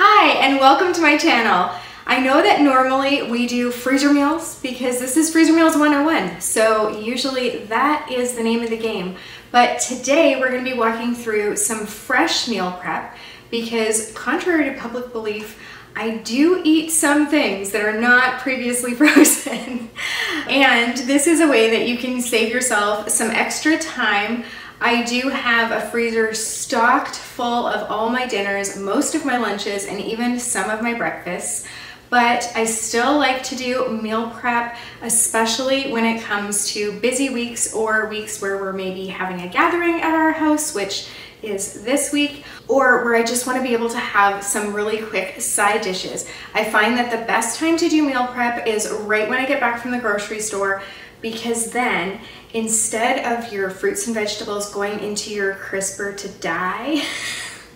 Hi, and welcome to my channel. I know that normally we do freezer meals because this is Freezer Meals 101, so usually that is the name of the game. But today we're going to be walking through some fresh meal prep because, contrary to public belief, I do eat some things that are not previously frozen. And this is a way that you can save yourself some extra time. I do have a freezer stocked full of all my dinners, most of my lunches, and even some of my breakfasts. But I still like to do meal prep, especially when it comes to busy weeks or weeks where we're maybe having a gathering at our house, which is this week, or where I just want to be able to have some really quick side dishes. I find that the best time to do meal prep is right when I get back from the grocery store, because then instead of your fruits and vegetables going into your crisper to die,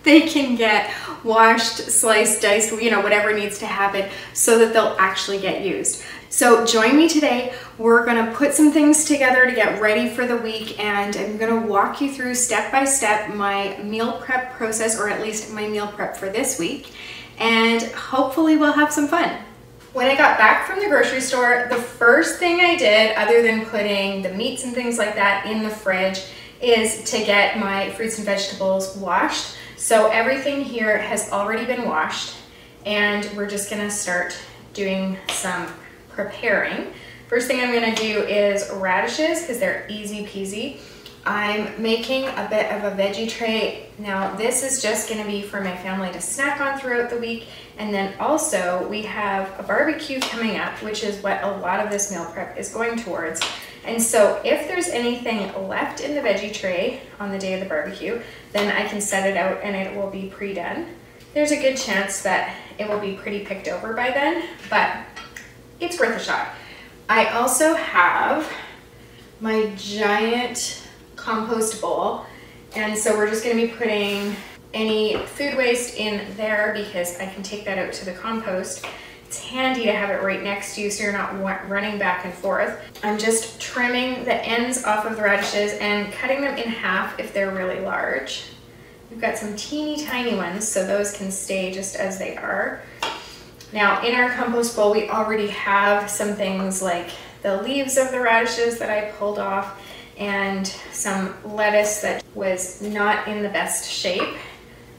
they can get washed, sliced, diced, whatever needs to happen so that they'll actually get used. So join me today. We're gonna put some things together to get ready for the week, and I'm gonna walk you through step by step my meal prep process, or at least my meal prep for this week, and hopefully we'll have some fun. When I got back from the grocery store, the first thing I did, other than putting the meats and things like that in the fridge, is to get my fruits and vegetables washed. So everything here has already been washed, and we're just gonna start doing some preparing. First thing I'm gonna do is radishes, because they're easy peasy. I'm making a bit of a veggie tray. Now this is just gonna be for my family to snack on throughout the week. And then also we have a barbecue coming up, which is what a lot of this meal prep is going towards. And so if there's anything left in the veggie tray on the day of the barbecue, then I can set it out and it will be pre-done. There's a good chance that it will be pretty picked over by then, but it's worth a shot. I also have my giant compost bowl, and so we're just going to be putting any food waste in there because I can take that out to the compost. It's handy to have it right next to you so you're not running back and forth. I'm just trimming the ends off of the radishes and cutting them in half if they're really large. We've got some teeny tiny ones, so those can stay just as they are. Now in our compost bowl we already have some things like the leaves of the radishes that I pulled off, and some lettuce that was not in the best shape.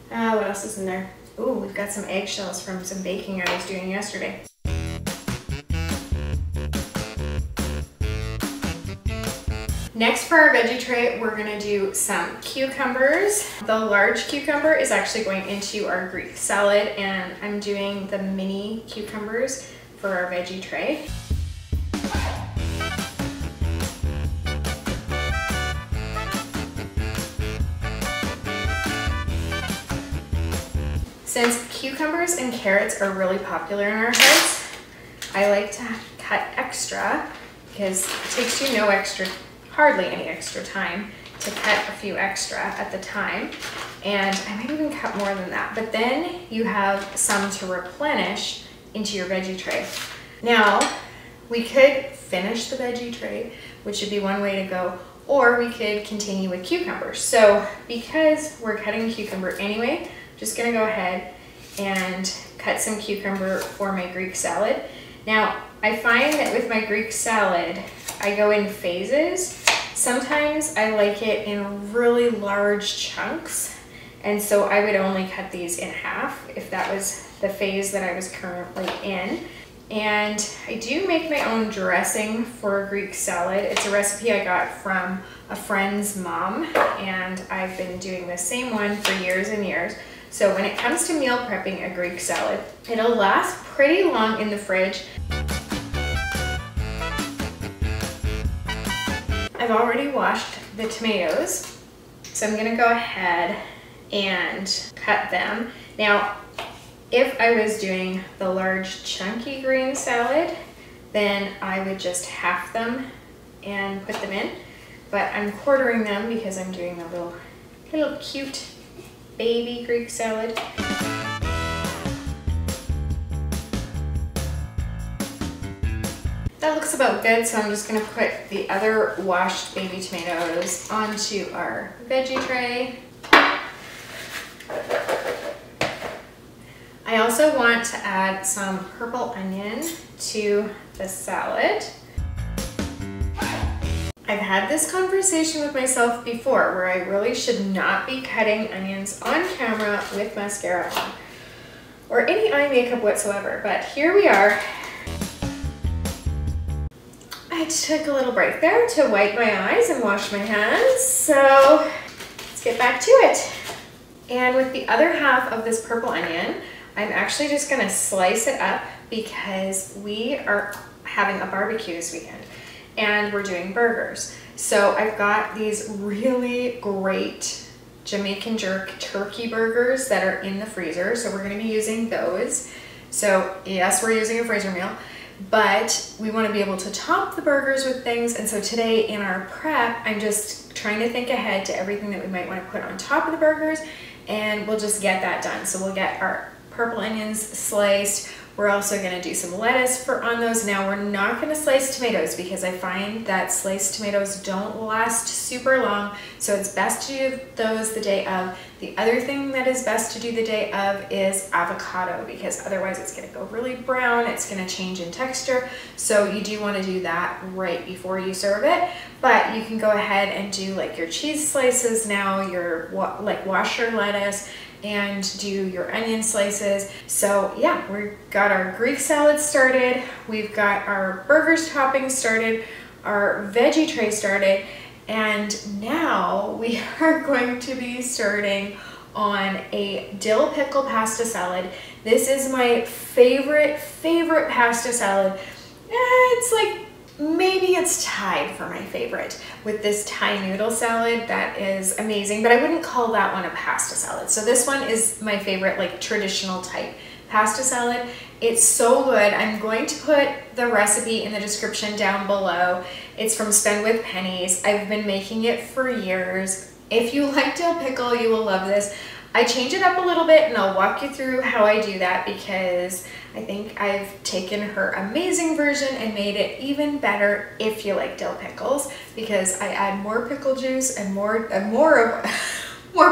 What else is in there? Ooh, we've got some eggshells from some baking I was doing yesterday. Next, for our veggie tray, we're gonna do some cucumbers. The large cucumber is actually going into our Greek salad, and I'm doing the mini cucumbers for our veggie tray. Since cucumbers and carrots are really popular in our house, I like to cut extra because it takes you hardly any extra time to cut a few extra at the time. And I might even cut more than that, but then you have some to replenish into your veggie tray. Now, we could finish the veggie tray, which would be one way to go, or we could continue with cucumbers. So because we're cutting cucumber anyway, just gonna go ahead and cut some cucumber for my Greek salad. Now, I find that with my Greek salad, I go in phases. Sometimes I like it in really large chunks, and so I would only cut these in half if that was the phase that I was currently in. And I do make my own dressing for Greek salad. It's a recipe I got from a friend's mom, and I've been doing the same one for years and years. So when it comes to meal prepping a Greek salad, it'll last pretty long in the fridge. I've already washed the tomatoes, so I'm gonna go ahead and cut them. Now, if I was doing the large chunky green salad, then I would just half them and put them in, but I'm quartering them because I'm doing the little cute baby Greek salad. That looks about good, so I'm just gonna put the other washed baby tomatoes onto our veggie tray. I I also want to add some purple onion to the salad. I've had this conversation with myself before where I really should not be cutting onions on camera with mascara on or any eye makeup whatsoever, but here we are. I took a little break there to wipe my eyes and wash my hands, so let's get back to it. And with the other half of this purple onion, I'm actually just gonna slice it up because we are having a barbecue this weekend and we're doing burgers. So I've got these really great Jamaican jerk turkey burgers that are in the freezer. So we're gonna be using those. So yes, we're using a freezer meal, but we wanna be able to top the burgers with things. And so today in our prep, I'm just trying to think ahead to everything that we might wanna put on top of the burgers, and we'll just get that done. So we'll get our purple onions sliced. We're also gonna do some lettuce on those. Now we're not gonna slice tomatoes because I find that sliced tomatoes don't last super long. So it's best to do those the day of. The other thing that is best to do the day of is avocado, because otherwise it's gonna go really brown, it's gonna change in texture. So you do wanna do that right before you serve it. But you can go ahead and do like your cheese slices now, your wash your lettuce, and do your onion slices. So yeah, we've got our Greek salad started, we've got our burgers topping started, our veggie tray started, and now we are going to be starting on a dill pickle pasta salad. This is my favorite pasta salad. It's like, maybe it's tied for my favorite with this Thai noodle salad that is amazing, but I wouldn't call that one a pasta salad. So this one is my favorite, like traditional type pasta salad. It's so good. I'm going to put the recipe in the description down below. It's from Spend With Pennies. I've been making it for years. If you like dill pickle, you will love this. I change it up a little bit and I'll walk you through how I do that because I think I've taken her amazing version and made it even better if you like dill pickles, because I add more pickle juice and more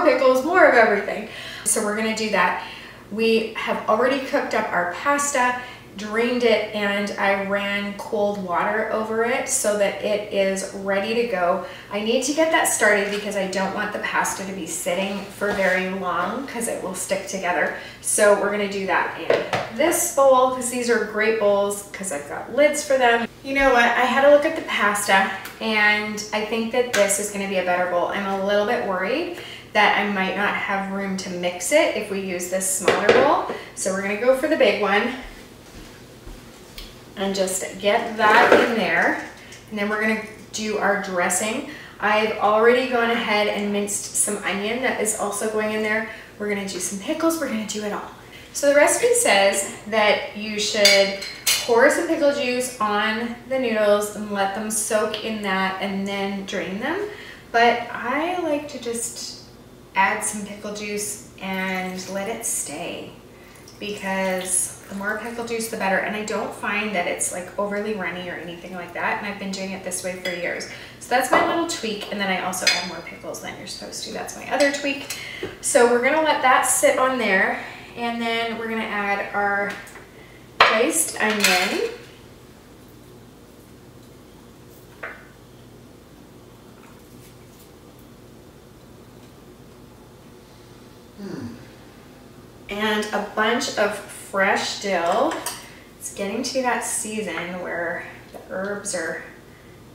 pickles, more of everything. So we're gonna do that. We have already cooked up our pasta, drained it, and I ran cold water over it so that it is ready to go. I need to get that started because I don't want the pasta to be sitting for very long because it will stick together. So we're gonna do that in this bowl because these are great bowls because I've got lids for them. You know what, I had a look at the pasta and I think that this is gonna be a better bowl. I'm a little bit worried that I might not have room to mix it if we use this smaller bowl. So we're gonna go for the big one and just get that in there. And then we're gonna do our dressing. I've already gone ahead and minced some onion that is also going in there. We're gonna do some pickles, we're gonna do it all. So the recipe says that you should pour some pickle juice on the noodles and let them soak in that and then drain them. But I like to just add some pickle juice and let it stay, because the more pickle juice the better, and I don't find that it's like overly runny or anything like that, and I've been doing it this way for years. So that's my little tweak, and then I also add more pickles than you're supposed to. That's my other tweak. So we're gonna let that sit on there, and then we're gonna add our diced onion. And a bunch of fresh dill. It's getting to that season where the herbs are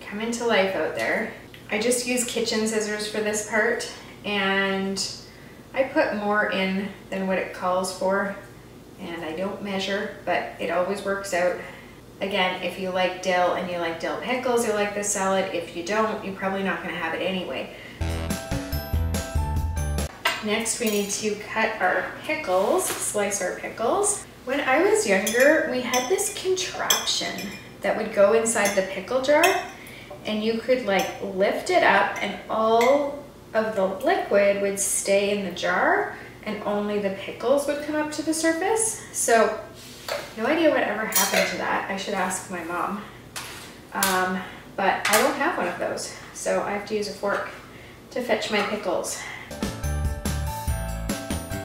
coming to life out there. I just use kitchen scissors for this part, and I put more in than what it calls for, and I don't measure, but it always works out. Again, if you like dill and you like dill pickles, you'll like this salad. If you don't, you're probably not gonna have it anyway. Next, we need to cut our pickles, slice our pickles. When I was younger, we had this contraption that would go inside the pickle jar, and you could like lift it up and all of the liquid would stay in the jar and only the pickles would come up to the surface. So no idea whatever happened to that. I should ask my mom. But I don't have one of those, so I have to use a fork to fetch my pickles.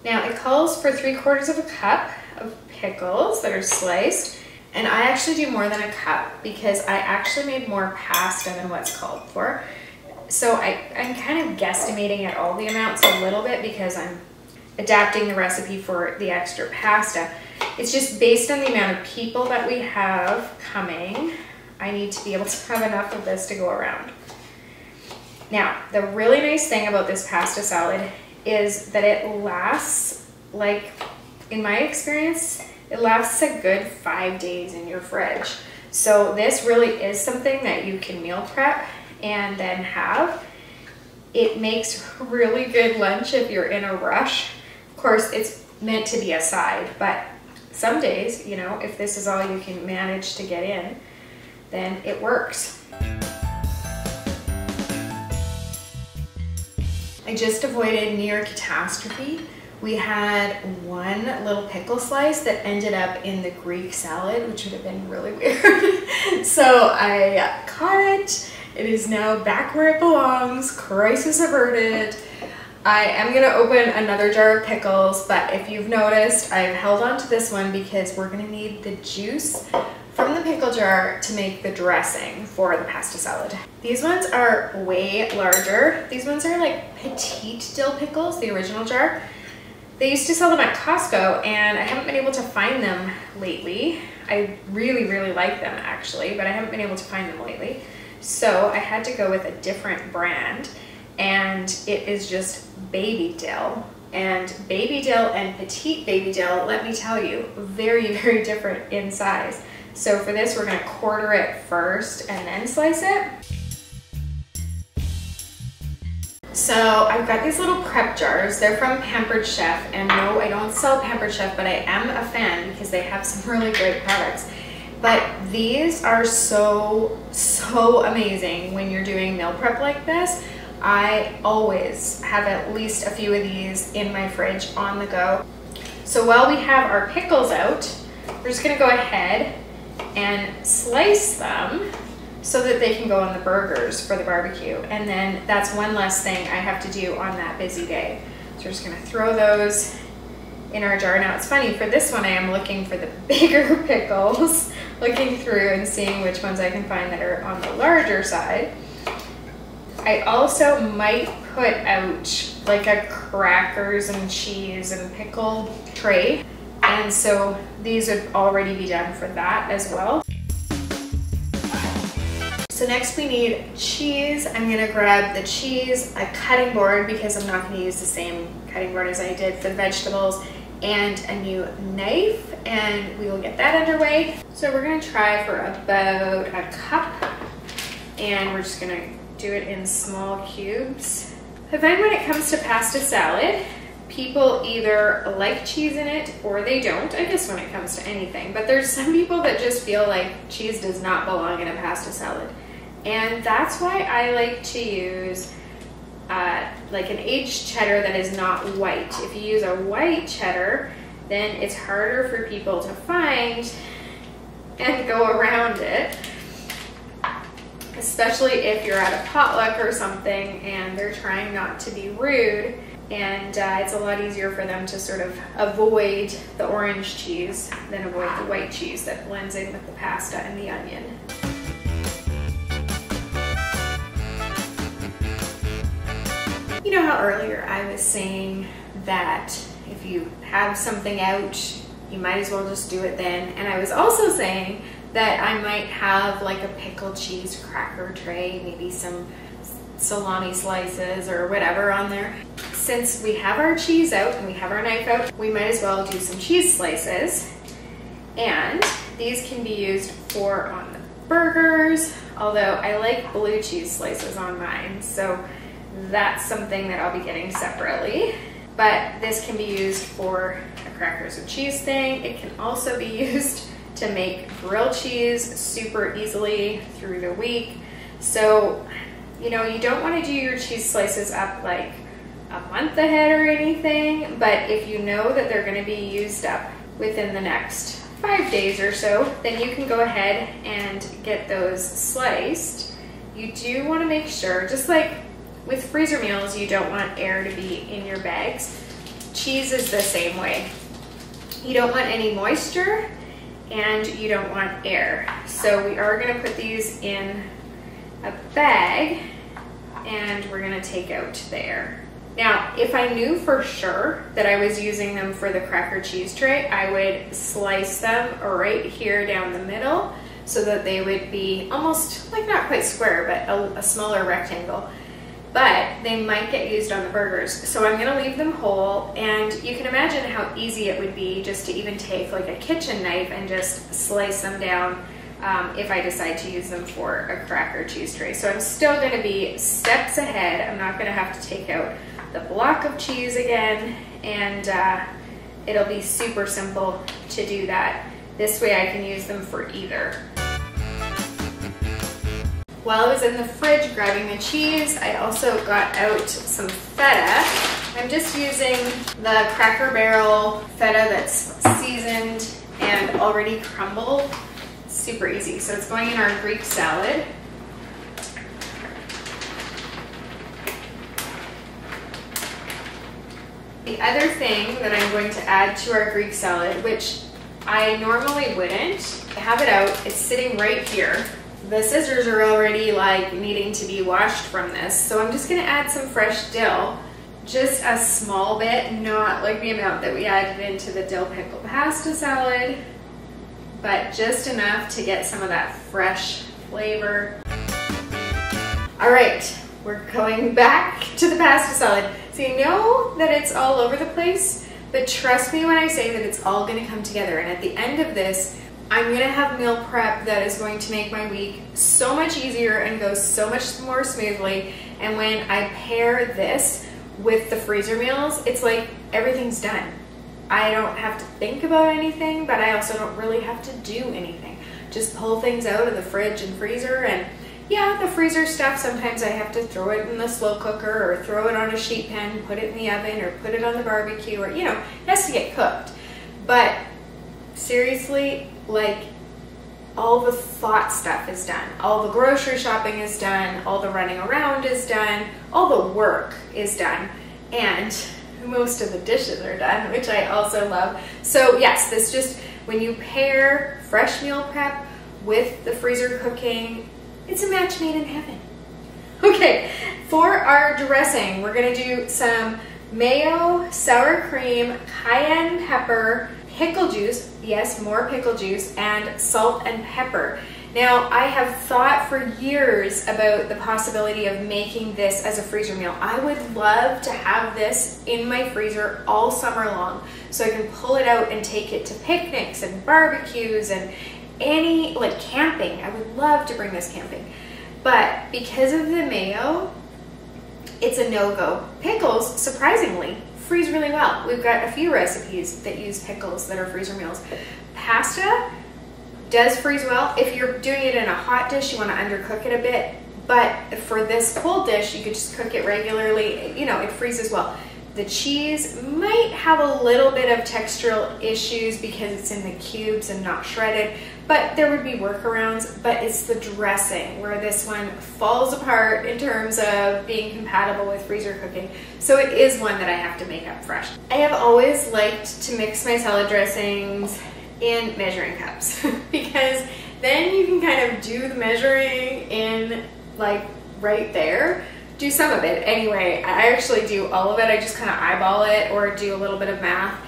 Now it calls for 3/4 of a cup of pickles that are sliced. And I actually do more than a cup because I actually made more pasta than what's called for. So I'm kind of guesstimating at all the amounts a little bit because I'm adapting the recipe for the extra pasta. It's just based on the amount of people that we have coming, I need to be able to have enough of this to go around. Now, the really nice thing about this pasta salad is that it lasts, like, in my experience, it lasts a good 5 days in your fridge. So this really is something that you can meal prep and then have. It makes really good lunch if you're in a rush. Of course, it's meant to be a side, but some days, you know, if this is all you can manage to get in, then it works. I just avoided near catastrophe. We had one little pickle slice that ended up in the Greek salad, which would have been really weird. So I caught it. It is now back where it belongs. Crisis averted. I am gonna open another jar of pickles, but if you've noticed, I've held on to this one because we're gonna need the juice from the pickle jar to make the dressing for the pasta salad. These ones are way larger. These ones are like petite dill pickles, the original jar. They used to sell them at Costco and I haven't been able to find them lately. I really, really like them actually, but I haven't been able to find them lately. So I had to go with a different brand, and it is just baby dill. And baby dill and petite baby dill, let me tell you, very, very different in size. So for this, we're gonna quarter it first and then slice it. So I've got these little prep jars. They're from Pampered Chef, and no, I don't sell Pampered Chef, but I am a fan because they have some really great products. But these are so amazing when you're doing meal prep like this. I always have at least a few of these in my fridge on the go. So while we have our pickles out, we're just gonna go ahead and slice them so that they can go on the burgers for the barbecue. And then that's one less thing I have to do on that busy day. So we're just gonna throw those in our jar. Now it's funny, for this one I am looking for the bigger pickles, looking through and seeing which ones I can find that are on the larger side. I also might put out like a crackers and cheese and pickle tray. And so these would already be done for that as well. So next we need cheese. I'm gonna grab the cheese, a cutting board because I'm not gonna use the same cutting board as I did for the vegetables, and a new knife, and we will get that underway. So we're gonna try for about a cup, and we're just gonna do it in small cubes. I find when it comes to pasta salad, people either like cheese in it or they don't. I guess when it comes to anything, but there's some people that just feel like cheese does not belong in a pasta salad. And that's why I like to use like an aged cheddar that is not white. If you use a white cheddar, then it's harder for people to find and go around it, especially if you're at a potluck or something and they're trying not to be rude, and it's a lot easier for them to sort of avoid the orange cheese than avoid the white cheese that blends in with the pasta and the onion. You know how earlier I was saying that if you have something out, you might as well just do it then. And I was also saying that I might have like a pickled cheese cracker tray, maybe some salami slices or whatever on there. Since we have our cheese out and we have our knife out, we might as well do some cheese slices. And these can be used for on the burgers, although I like blue cheese slices on mine, so that's something that I'll be getting separately. But this can be used for a crackers and cheese thing. It can also be used to make grilled cheese super easily through the week. So, you know, you don't want to do your cheese slices up like a month ahead or anything, but if you know that they're going to be used up within the next 5 days or so, then you can go ahead and get those sliced. You do want to make sure, just like with freezer meals, you don't want air to be in your bags. Cheese is the same way. You don't want any moisture and you don't want air. So we are gonna put these in a bag and we're gonna take out the air. Now, if I knew for sure that I was using them for the cracker cheese tray, I would slice them right here down the middle so that they would be almost like not quite square, but a smaller rectangle. But they might get used on the burgers. So I'm gonna leave them whole, and you can imagine how easy it would be just to even take like a kitchen knife and just slice them down if I decide to use them for a cracker cheese tray. So I'm still gonna be steps ahead. I'm not gonna have to take out the block of cheese again, and it'll be super simple to do that. This way I can use them for either. While I was in the fridge grabbing the cheese, I also got out some feta. I'm just using the Cracker Barrel feta that's seasoned and already crumbled. Super easy. So it's going in our Greek salad. The other thing that I'm going to add to our Greek salad, which I normally wouldn't, I have it out, it's sitting right here. The scissors are already like needing to be washed from this, so I'm just gonna add some fresh dill. Just a small bit, not like the amount that we added into the dill pickle pasta salad, but just enough to get some of that fresh flavor. All right, we're going back to the pasta salad. So you know that it's all over the place, but trust me when I say that it's all gonna come together. And at the end of this, I'm gonna have meal prep that is going to make my week so much easier and go so much more smoothly. And when I pair this with the freezer meals, it's like everything's done. I don't have to think about anything, but I also don't really have to do anything. Just pull things out of the fridge and freezer, and yeah, the freezer stuff, sometimes I have to throw it in the slow cooker or throw it on a sheet pan, put it in the oven or put it on the barbecue, or, you know, it has to get cooked. But seriously, like, all the thought stuff is done. All the grocery shopping is done. All the running around is done. All the work is done. And most of the dishes are done, which I also love. So yes, this just, when you pair fresh meal prep with the freezer cooking, it's a match made in heaven. Okay, for our dressing, we're gonna do some mayo, sour cream, cayenne pepper, pickle juice, yes, more pickle juice, and salt and pepper. Now, I have thought for years about the possibility of making this as a freezer meal. I would love to have this in my freezer all summer long, so I can pull it out and take it to picnics and barbecues and any, like, camping. I would love to bring this camping. But because of the mayo, it's a no-go. Pickles, surprisingly, freeze really well. We've got a few recipes that use pickles that are freezer meals. Pasta does freeze well. If you're doing it in a hot dish, you want to undercook it a bit. But for this cold dish, you could just cook it regularly. You know, it freezes well. The cheese might have a little bit of textural issues because it's in the cubes and not shredded, but there would be workarounds. But it's the dressing where this one falls apart in terms of being compatible with freezer cooking. So it is one that I have to make up fresh. I have always liked to mix my salad dressings in measuring cups because then you can kind of do the measuring in, like, right there. Do some of it anyway. I actually do all of it. I just kind of eyeball it or do a little bit of math,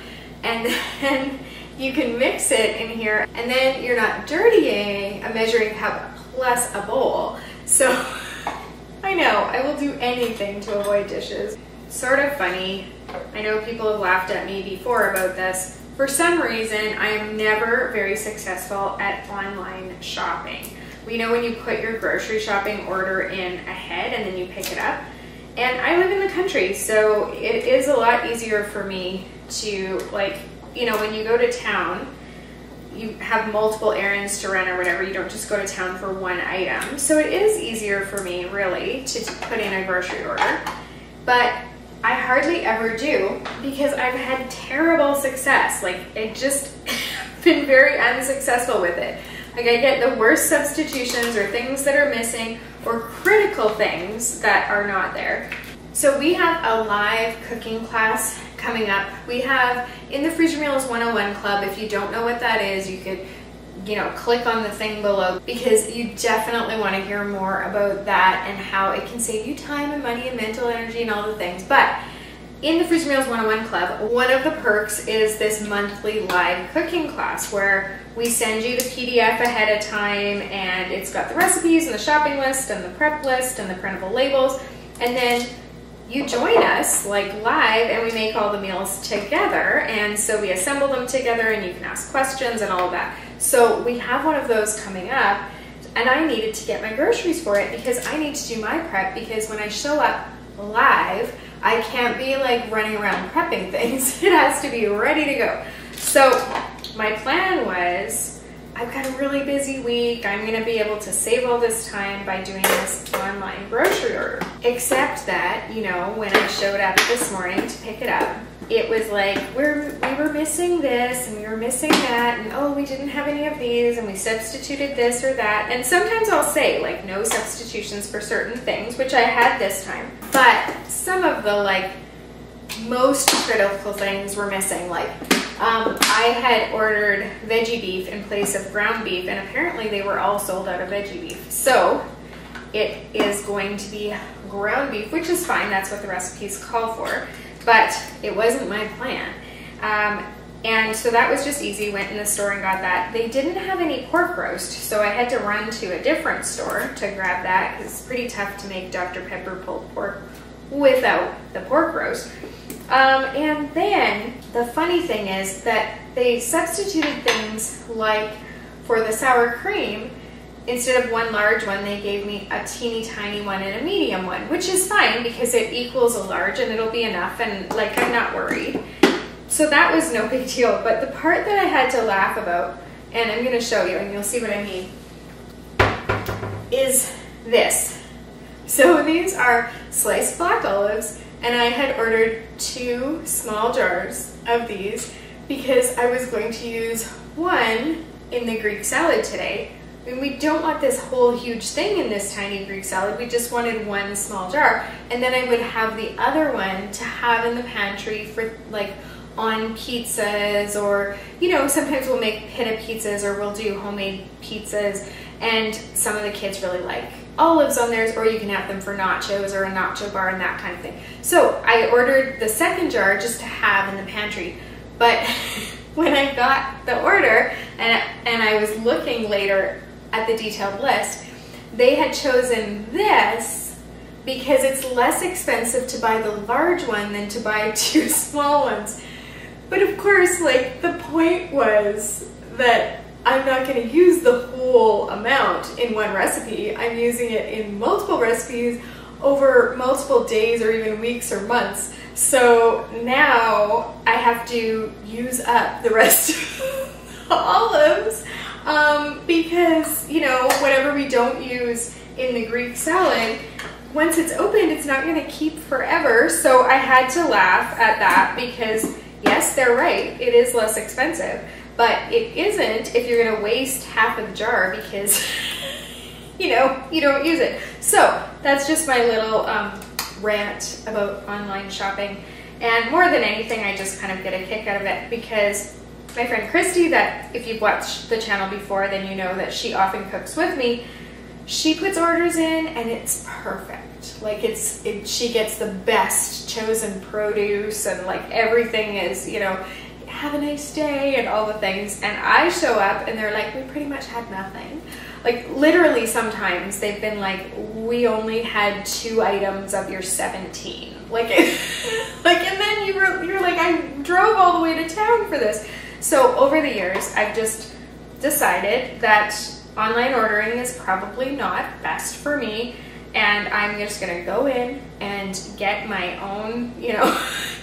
and then you can mix it in here, and then you're not dirtying a measuring cup plus a bowl. So I know I will do anything to avoid dishes. Sort of funny. I know people have laughed at me before about this. For some reason, I am never very successful at online shopping. We know when you put your grocery shopping order in ahead and then you pick it up. And I live in the country, so it is a lot easier for me to, like, you know, when you go to town, you have multiple errands to run or whatever. You don't just go to town for one item. So it is easier for me, really, to put in a grocery order. But I hardly ever do because I've had terrible success. Like, I just been very unsuccessful with it. Like, I get the worst substitutions or things that are missing or critical things that are not there. So we have a live cooking class coming up. We have in the Freezer Meals 101 Club, if you don't know what that is, you could, you know, click on the thing below, because you definitely want to hear more about that and how it can save you time and money and mental energy and all the things. But in the Freezer Meals 101 Club, one of the perks is this monthly live cooking class where we send you the PDF ahead of time, and it's got the recipes and the shopping list and the prep list and the printable labels, and then you join us like live and we make all the meals together, and so we assemble them together and you can ask questions and all of that. So we have one of those coming up, and I needed to get my groceries for it because I need to do my prep, because when I show up live I can't be like running around prepping things. It has to be ready to go. So my plan was, I've got a really busy week. I'm going to be able to save all this time by doing this online grocery order. Except that, you know, when I showed up this morning to pick it up, it was like, we were missing this and we were missing that, and oh, we didn't have any of these, and we substituted this or that. And sometimes I'll say like no substitutions for certain things, which I had this time. But some of the like most critical things were missing. Like I had ordered veggie beef in place of ground beef, and apparently they were all sold out of veggie beef. So it is going to be ground beef, which is fine. That's what the recipes call for. But it wasn't my plan. And so that was just easy. Went in the store and got that. They didn't have any pork roast, so I had to run to a different store to grab that, because it's pretty tough to make Dr. Pepper pulled pork without the pork roast. And then the funny thing is that they substituted things like for the sour cream, instead of one large one, they gave me a teeny tiny one and a medium one, which is fine because it equals a large and it'll be enough, and like I'm not worried. So that was no big deal. But the part that I had to laugh about, and I'm going to show you and you'll see what I mean, is this. So these are sliced black olives, and I had ordered 2 small jars of these because I was going to use one in the Greek salad today. I mean, we don't want this whole huge thing in this tiny Greek salad. We just wanted one small jar. And then I would have the other one to have in the pantry for like on pizzas, or, you know, sometimes we'll make pita pizzas or we'll do homemade pizzas, and some of the kids really like olives on theirs, or you can have them for nachos or a nacho bar and that kind of thing. So I ordered the second jar just to have in the pantry. But when I got the order and I was looking later at the detailed list, they had chosen this because it's less expensive to buy the large one than to buy 2 small ones. But of course, like, the point was that I'm not going to use the whole amount in one recipe. I'm using it in multiple recipes over multiple days or even weeks or months. So now I have to use up the rest of the olives because, you know, whatever we don't use in the Greek salad, once it's opened, it's not going to keep forever. So I had to laugh at that because, yes, they're right. It is less expensive. But it isn't if you're going to waste half of the jar because, you know, you don't use it. So that's just my little rant about online shopping. And more than anything, I just kind of get a kick out of it because my friend Christy, that if you've watched the channel before, then you know that she often cooks with me. She puts orders in and it's perfect. Like she gets the best chosen produce, and like everything is, you know, have a nice day and all the things. And I show up and they're like, we pretty much had nothing. Like literally sometimes they've been like, we only had 2 items of your 17. Like, and then you're like, I drove all the way to town for this. So over the years, I've just decided that online ordering is probably not best for me. And I'm just gonna go in and get my own, you know,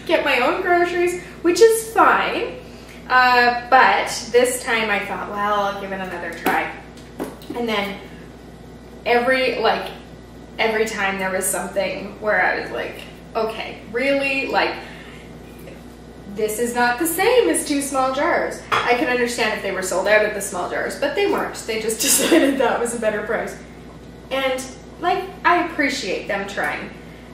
get my own groceries, which is fine. But this time I thought, well, I'll give it another try. And then every time there was something where I was like, okay, really? Like, this is not the same as 2 small jars. I could understand if they were sold out of the small jars, but they weren't. They just decided that was a better price. And like, I appreciate them trying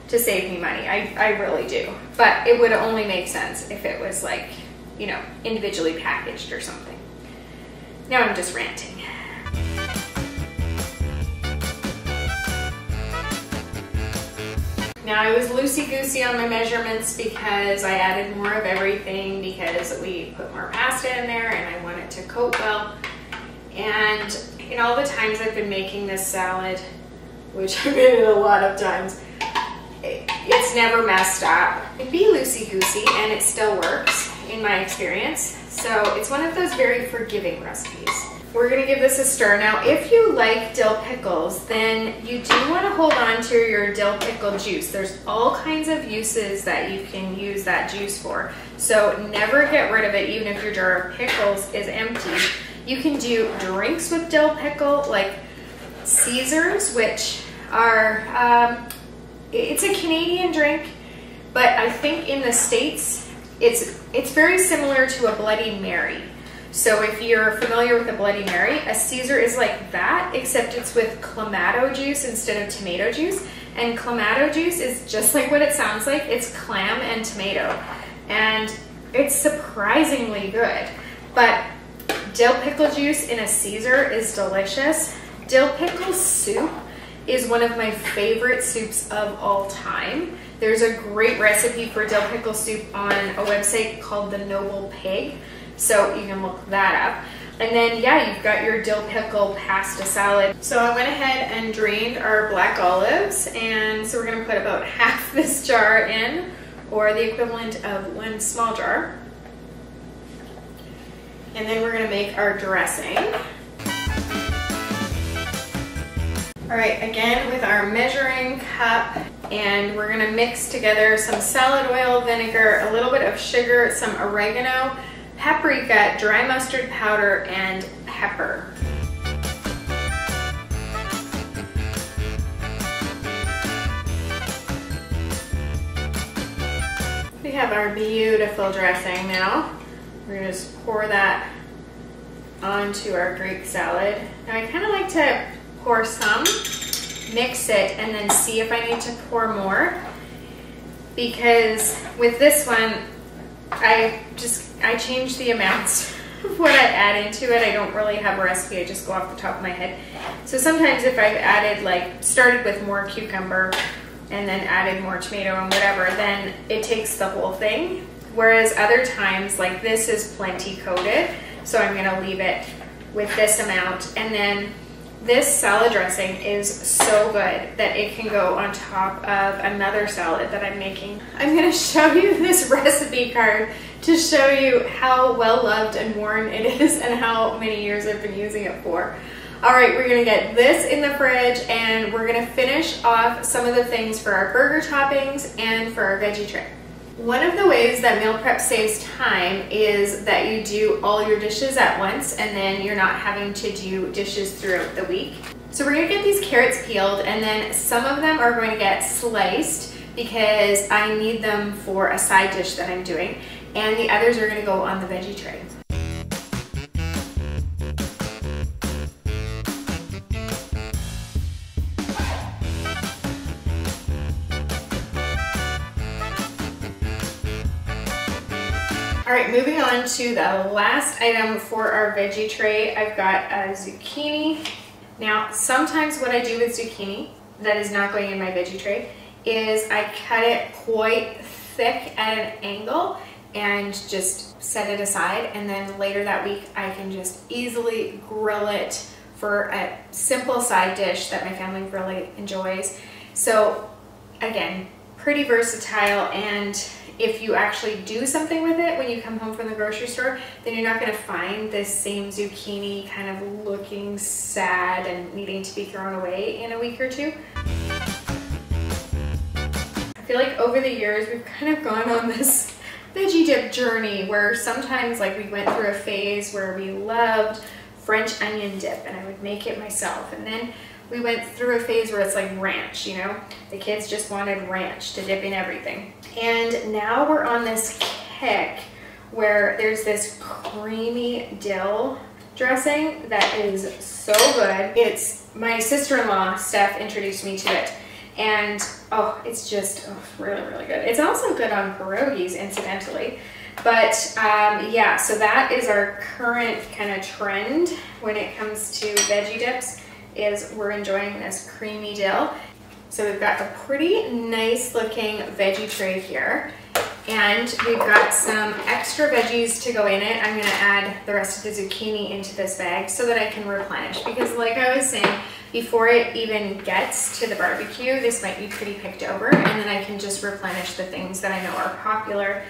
to save me money. I really do. but it would only make sense if it was like, you know, individually packaged or something. Now I'm just ranting. Now I was loosey-goosey on my measurements because I added more of everything because we put more pasta in there and I want it to coat well. And in all the times I've been making this salad, which I've made it a lot of times, it's never messed up. It can be loosey-goosey and it still works in my experience. So it's one of those very forgiving recipes. We're gonna give this a stir. Now, if you like dill pickles, then you do wanna hold on to your dill pickle juice. There's all kinds of uses that you can use that juice for. So never get rid of it, even if your jar of pickles is empty. You can do drinks with dill pickle, like Caesars, which are, it's a Canadian drink, but I think in the States, it's very similar to a Bloody Mary. So if you're familiar with a Bloody Mary, a Caesar is like that, except it's with clamato juice instead of tomato juice. And clamato juice is just like what it sounds like. It's clam and tomato. And it's surprisingly good. But dill pickle juice in a Caesar is delicious. Dill pickle soup is one of my favorite soups of all time. There's a great recipe for dill pickle soup on a website called The Noble Pig. So you can look that up. And then, yeah, you've got your dill pickle pasta salad. So I went ahead and drained our black olives. And so we're gonna put about half this jar in, or the equivalent of one small jar. And then we're gonna make our dressing. All right, again with our measuring cup, and we're gonna mix together some salad oil, vinegar, a little bit of sugar, some oregano, paprika, dry mustard powder, and pepper. We have our beautiful dressing now. We're gonna just pour that onto our Greek salad. Now I kind of like to pour some, mix it, and then see if I need to pour more. Because with this one, I change the amounts of what I add into it. I don't really have a recipe, I just go off the top of my head. So sometimes if I've added, like, started with more cucumber and then added more tomato and whatever, then it takes the whole thing. Whereas other times, like this is plenty coated, so I'm gonna leave it with this amount. And then this salad dressing is so good that it can go on top of another salad that I'm making. I'm gonna show you this recipe card to show you how well loved and worn it is and how many years I've been using it for. All right, we're gonna get this in the fridge and we're gonna finish off some of the things for our burger toppings and for our veggie tray. One of the ways that meal prep saves time is that you do all your dishes at once and then you're not having to do dishes throughout the week. So we're gonna get these carrots peeled, and then some of them are going to get sliced because I need them for a side dish that I'm doing, and the others are gonna go on the veggie tray. All right, moving on to the last item for our veggie tray. I've got a zucchini. Now, sometimes what I do with zucchini that is not going in my veggie tray is I cut it quite thick at an angle and just set it aside, and then later that week I can just easily grill it for a simple side dish that my family really enjoys. So again, pretty versatile, and if you actually do something with it when you come home from the grocery store, then you're not going to find this same zucchini kind of looking sad and needing to be thrown away in a week or two. I feel like over the years we've kind of gone on this veggie dip journey where sometimes, like, we went through a phase where we loved French onion dip and I would make it myself, and then we went through a phase where it's like ranch, you know? The kids just wanted ranch to dip in everything. And now we're on this kick where there's this creamy dill dressing that is so good. It's my sister-in-law, Steph, introduced me to it. And oh, it's just really, really good. It's also good on pierogies, incidentally. But yeah, so that is our current kind of trend when it comes to veggie dips, is we're enjoying this creamy dill. So we've got a pretty nice looking veggie tray here, and we've got some extra veggies to go in it. I'm gonna add the rest of the zucchini into this bag so that I can replenish, because like I was saying, before it even gets to the barbecue, this might be pretty picked over, and then I can just replenish the things that I know are popular.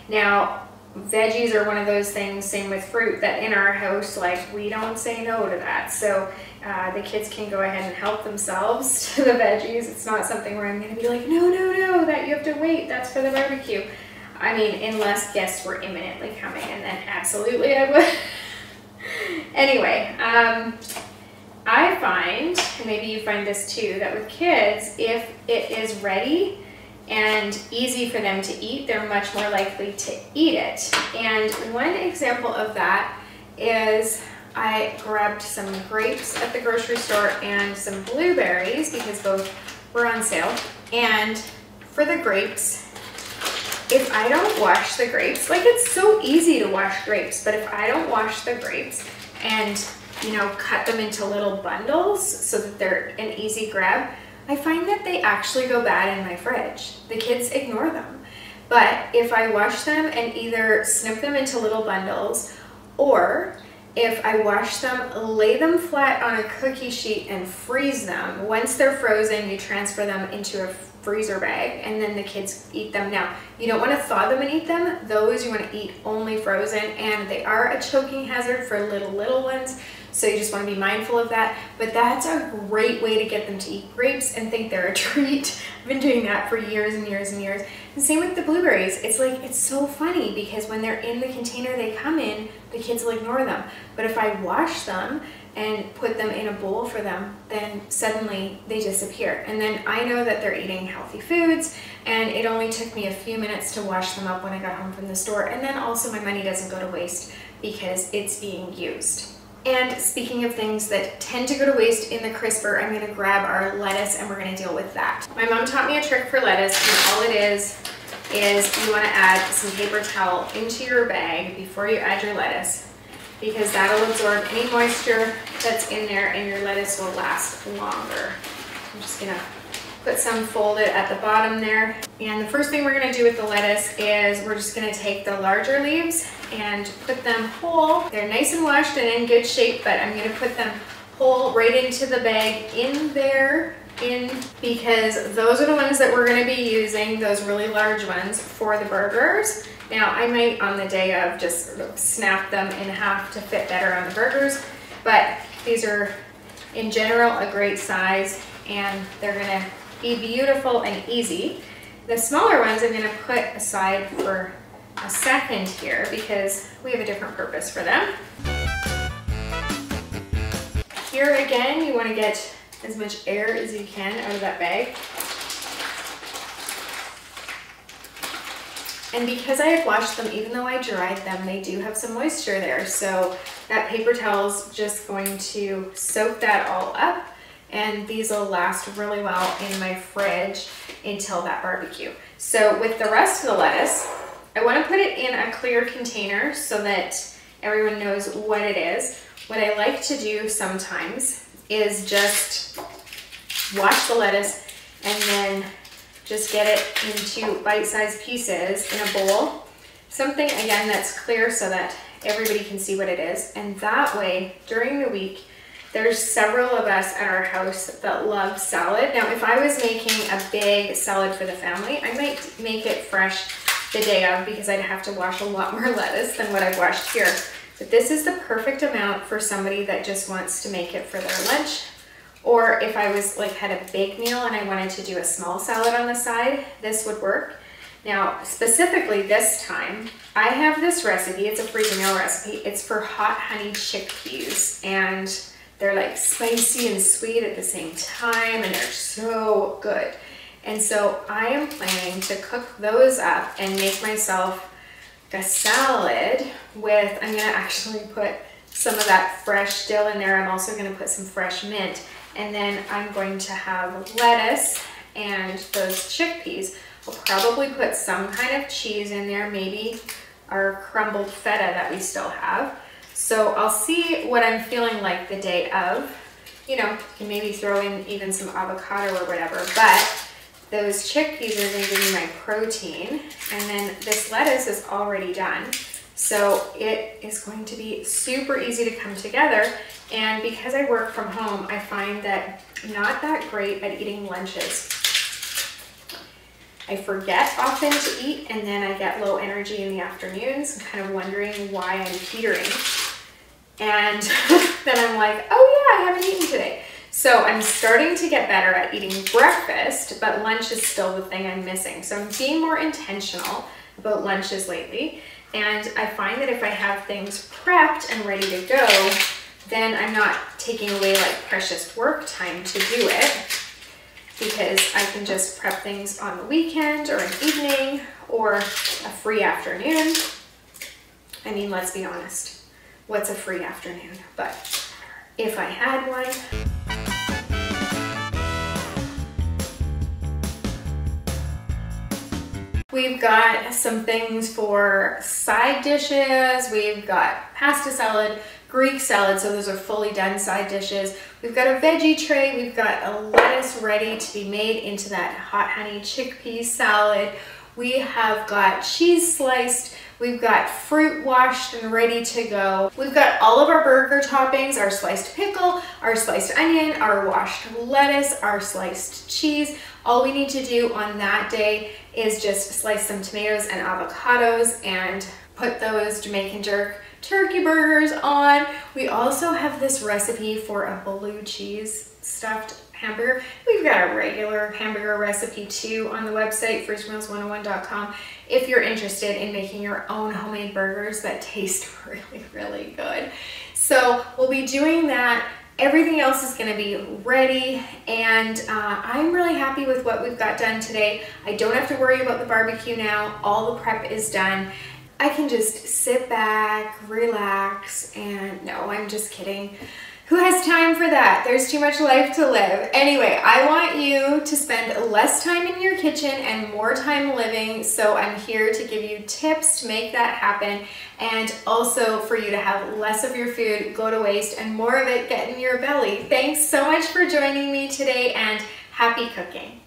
Now, veggies are one of those things, same with fruit, that in our house, like, we don't say no to that. So the kids can go ahead and help themselves to the veggies. It's not something where I'm going to be like, no, no, no, that you have to wait, that's for the barbecue. I mean, unless guests were imminently coming, and then absolutely I would. Anyway, I find, and maybe you find this too, that with kids, if it is ready and easy for them to eat, they're much more likely to eat it. And one example of that is I grabbed some grapes at the grocery store and some blueberries, because both were on sale. And for the grapes, if I don't wash the grapes, like, it's so easy to wash grapes, but if I don't wash the grapes and, you know, cut them into little bundles so that they're an easy grab, I find that they actually go bad in my fridge. The kids ignore them. But if I wash them and either snip them into little bundles, or if I wash them, lay them flat on a cookie sheet and freeze them, once they're frozen, you transfer them into a freezer bag, and then the kids eat them. Now, you don't want to thaw them and eat them. Those you want to eat only frozen, and they are a choking hazard for little ones. So you just want to be mindful of that. But that's a great way to get them to eat grapes and think they're a treat. I've been doing that for years and years and years. And same with the blueberries. It's like, it's so funny, because when they're in the container they come in, the kids will ignore them. But if I wash them and put them in a bowl for them, then suddenly they disappear. And then I know that they're eating healthy foods, and it only took me a few minutes to wash them up when I got home from the store. And then also my money doesn't go to waste because it's being used. And speaking of things that tend to go to waste in the crisper, I'm gonna grab our lettuce and we're gonna deal with that. My mom taught me a trick for lettuce, and all it is you wanna add some paper towel into your bag before you add your lettuce, because that'll absorb any moisture that's in there and your lettuce will last longer. I'm just gonna put some folded at the bottom there. And the first thing we're gonna do with the lettuce is we're just gonna take the larger leaves and put them whole. They're nice and washed and in good shape, but I'm gonna put them whole right into the bag in there, because those are the ones that we're gonna be using, those really large ones, for the burgers. Now, I might on the day of just snap them in half to fit better on the burgers, but these are in general a great size, and they're gonna be beautiful and easy. The smaller ones I'm gonna put aside for a second here, because we have a different purpose for them. Here again, you wanna get as much air as you can out of that bag. And because I had washed them, even though I dried them, they do have some moisture there. So that paper towel's just going to soak that all up, and these will last really well in my fridge until that barbecue. So with the rest of the lettuce, I want to put it in a clear container so that everyone knows what it is. What I like to do sometimes is just wash the lettuce and then just get it into bite-sized pieces in a bowl. Something, again, that's clear so that everybody can see what it is. And that way, during the week, there's several of us at our house that love salad. Now, if I was making a big salad for the family, I might make it fresh the day of, because I'd have to wash a lot more lettuce than what I've washed here. But this is the perfect amount for somebody that just wants to make it for their lunch. Or if I was like had a big meal and I wanted to do a small salad on the side, this would work. Now, specifically this time, I have this recipe. It's a freezer meal recipe. It's for hot honey chickpeas, and they're like spicy and sweet at the same time, and they're so good. And so I am planning to cook those up and make myself a salad with, I'm gonna actually put some of that fresh dill in there. I'm also gonna put some fresh mint, and then I'm going to have lettuce and those chickpeas. I'll probably put some kind of cheese in there, maybe our crumbled feta that we still have. So I'll see what I'm feeling like the day of. You know, you can maybe throw in even some avocado or whatever, but those chickpeas are going to give me my protein, and then this lettuce is already done. So it is going to be super easy to come together. And because I work from home, I find that I'm not that great at eating lunches. I forget often to eat, and then I get low energy in the afternoons, kind of wondering why I'm teetering. And then I'm like, oh yeah, I haven't eaten today. So I'm starting to get better at eating breakfast, but lunch is still the thing I'm missing. So I'm being more intentional about lunches lately. And I find that if I have things prepped and ready to go, then I'm not taking away like precious work time to do it, because I can just prep things on the weekend or an evening or a free afternoon. I mean, let's be honest, what's a free afternoon? But if I had one. We've got some things for side dishes. We've got pasta salad, Greek salad, so those are fully done side dishes. We've got a veggie tray. We've got a lettuce ready to be made into that hot honey chickpea salad. We have got cheese sliced. We've got fruit washed and ready to go. We've got all of our burger toppings, our sliced pickle, our sliced onion, our washed lettuce, our sliced cheese. All we need to do on that day is just slice some tomatoes and avocados and put those Jamaican jerk turkey burgers on. We also have this recipe for a blue cheese stuffed hamburger. We've got a regular hamburger recipe too on the website, freezemeals101.com, if you're interested in making your own homemade burgers that taste really, really good. So we'll be doing that. Everything else is going to be ready, and I'm really happy with what we've got done today. I don't have to worry about the barbecue now. All the prep is done. I can just sit back, relax, and no, I'm just kidding. Who has time for that? There's too much life to live. Anyway, I want you to spend less time in your kitchen and more time living, so I'm here to give you tips to make that happen, and also for you to have less of your food go to waste and more of it get in your belly. Thanks so much for joining me today, and happy cooking.